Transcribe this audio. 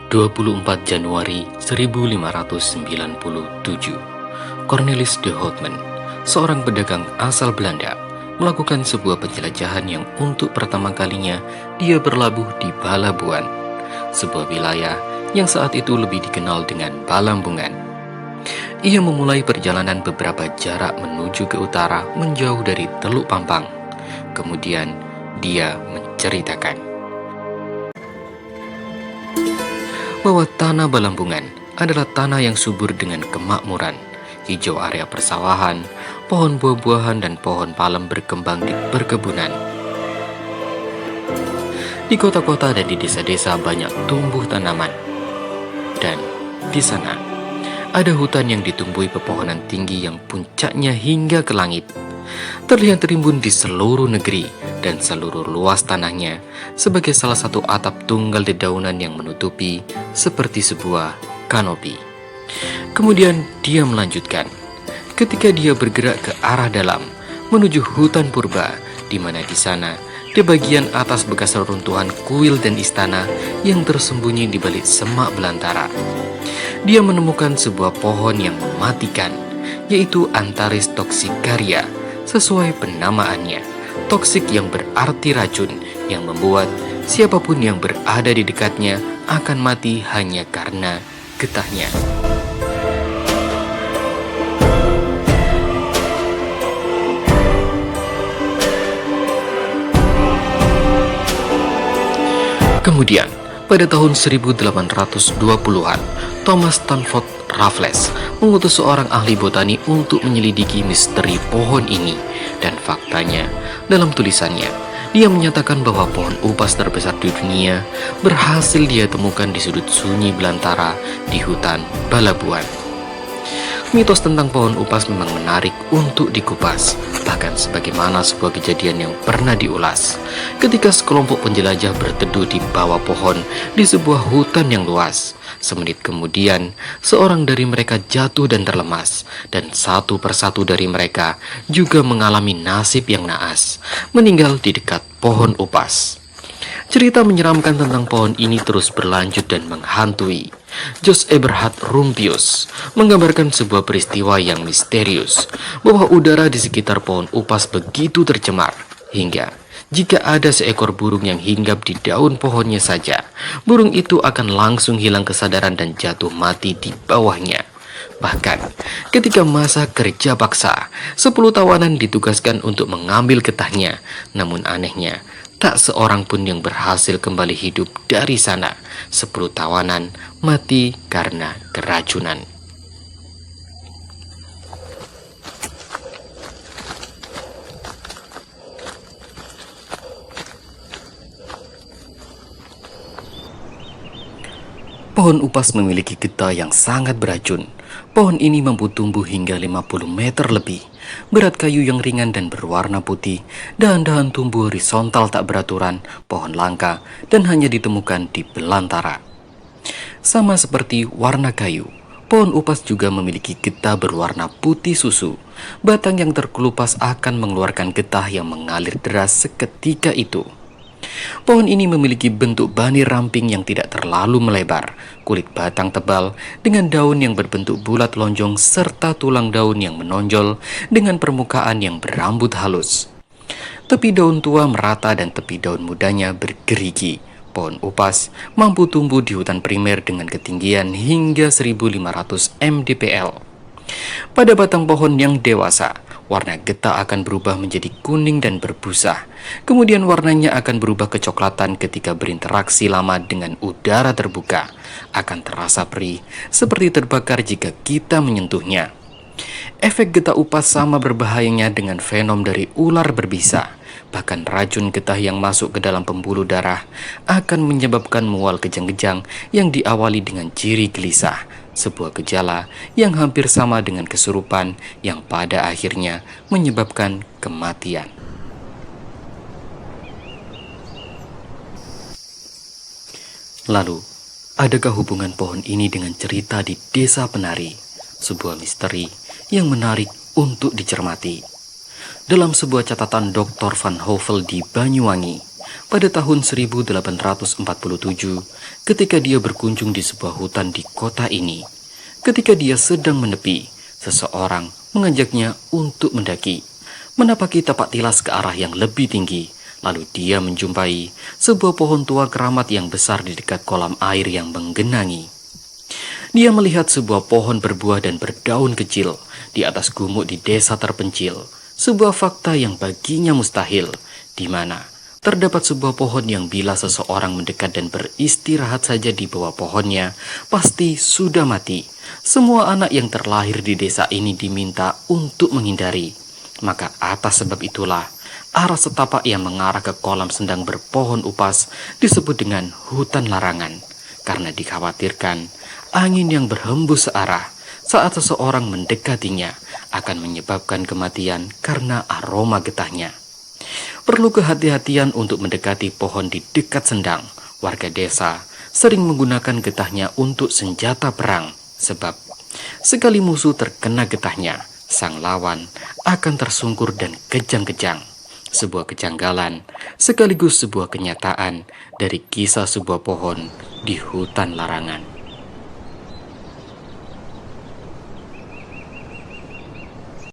24 Januari 1597, Cornelis de Houtman, seorang pedagang asal Belanda, melakukan sebuah penjelajahan yang untuk pertama kalinya dia berlabuh di Balabuan, sebuah wilayah yang saat itu lebih dikenal dengan Balambungan. Ia memulai perjalanan beberapa jarak menuju ke utara menjauh dari Teluk Pampang. Kemudian dia menceritakan bahwa tanah Balambungan adalah tanah yang subur dengan kemakmuran, hijau area persawahan, pohon buah-buahan dan pohon palem berkembang di perkebunan. Di kota-kota dan di desa-desa banyak tumbuh tanaman. Dan di sana ada hutan yang ditumbuhi pepohonan tinggi yang puncaknya hingga ke langit. Terlihat rimbun di seluruh negeri dan seluruh luas tanahnya sebagai salah satu atap tunggal dedaunan yang menutupi seperti sebuah kanopi. Kemudian dia melanjutkan, ketika dia bergerak ke arah dalam menuju hutan purba, di mana di sana di bagian atas bekas reruntuhan kuil dan istana yang tersembunyi di balik semak belantara. Dia menemukan sebuah pohon yang mematikan, yaitu Antares toxicaria, sesuai penamaannya. Toksik yang berarti racun, yang membuat siapapun yang berada di dekatnya akan mati hanya karena getahnya. Kemudian, pada tahun 1820-an, Thomas Stanford Raffles mengutus seorang ahli botani untuk menyelidiki misteri pohon ini. Dan faktanya, dalam tulisannya, dia menyatakan bahwa pohon upas terbesar di dunia berhasil dia temukan di sudut sunyi belantara di hutan Balabuan. Mitos tentang pohon upas memang menarik untuk dikupas, bahkan sebagaimana sebuah kejadian yang pernah diulas. Ketika sekelompok penjelajah berteduh di bawah pohon di sebuah hutan yang luas, semenit kemudian seorang dari mereka jatuh dan terlemas, dan satu persatu dari mereka juga mengalami nasib yang naas, meninggal di dekat pohon upas. Cerita menyeramkan tentang pohon ini terus berlanjut dan menghantui. Jos Eberhard Rumpius menggambarkan sebuah peristiwa yang misterius, bahwa udara di sekitar pohon upas begitu tercemar, hingga jika ada seekor burung yang hinggap di daun pohonnya saja, burung itu akan langsung hilang kesadaran dan jatuh mati di bawahnya. Bahkan ketika masa kerja paksa, 10 tawanan ditugaskan untuk mengambil getahnya. Namun anehnya, tak seorang pun yang berhasil kembali hidup dari sana. 10 tawanan mati karena keracunan. Pohon upas memiliki getah yang sangat beracun. Pohon ini mampu tumbuh hingga 50 meter lebih. Berat kayu yang ringan dan berwarna putih, dahan-dahan tumbuh horizontal tak beraturan, pohon langka, dan hanya ditemukan di belantara. Sama seperti warna kayu, pohon upas juga memiliki getah berwarna putih susu. Batang yang terkelupas akan mengeluarkan getah yang mengalir deras seketika itu. Pohon ini memiliki bentuk bani ramping yang tidak terlalu melebar, kulit batang tebal dengan daun yang berbentuk bulat lonjong serta tulang daun yang menonjol dengan permukaan yang berambut halus. Tepi daun tua merata dan tepi daun mudanya bergerigi. Pohon upas mampu tumbuh di hutan primer dengan ketinggian hingga 1500 mdpl. Pada batang pohon yang dewasa, warna getah akan berubah menjadi kuning dan berbusa. Kemudian warnanya akan berubah kecoklatan ketika berinteraksi lama dengan udara terbuka. Akan terasa perih, seperti terbakar jika kita menyentuhnya. Efek getah upas sama berbahayanya dengan venom dari ular berbisa. Bahkan racun getah yang masuk ke dalam pembuluh darah akan menyebabkan mual kejang-kejang yang diawali dengan ciri gelisah. Sebuah gejala yang hampir sama dengan kesurupan yang pada akhirnya menyebabkan kematian. Lalu, adakah hubungan pohon ini dengan cerita di Desa Penari? Sebuah misteri yang menarik untuk dicermati. Dalam sebuah catatan Dr. Van Hovel di Banyuwangi, pada tahun 1847 ketika dia berkunjung di sebuah hutan di kota ini. Ketika dia sedang menepi, seseorang mengajaknya untuk mendaki, menapaki tapak tilas ke arah yang lebih tinggi. Lalu dia menjumpai sebuah pohon tua keramat yang besar di dekat kolam air yang menggenangi. Dia melihat sebuah pohon berbuah dan berdaun kecil di atas gumuk di desa terpencil. Sebuah fakta yang baginya mustahil, di mana terdapat sebuah pohon yang bila seseorang mendekat dan beristirahat saja di bawah pohonnya, pasti sudah mati. Semua anak yang terlahir di desa ini diminta untuk menghindari. Maka atas sebab itulah, arah setapak yang mengarah ke kolam sedang berpohon upas disebut dengan hutan larangan, karena dikhawatirkan angin yang berhembus searah saat seseorang mendekatinya akan menyebabkan kematian karena aroma getahnya. Perlu kehati-hatian untuk mendekati pohon di dekat sendang. Warga desa sering menggunakan getahnya untuk senjata perang, sebab sekali musuh terkena getahnya, sang lawan akan tersungkur dan kejang-kejang. Sebuah kejanggalan sekaligus sebuah kenyataan dari kisah sebuah pohon di hutan larangan.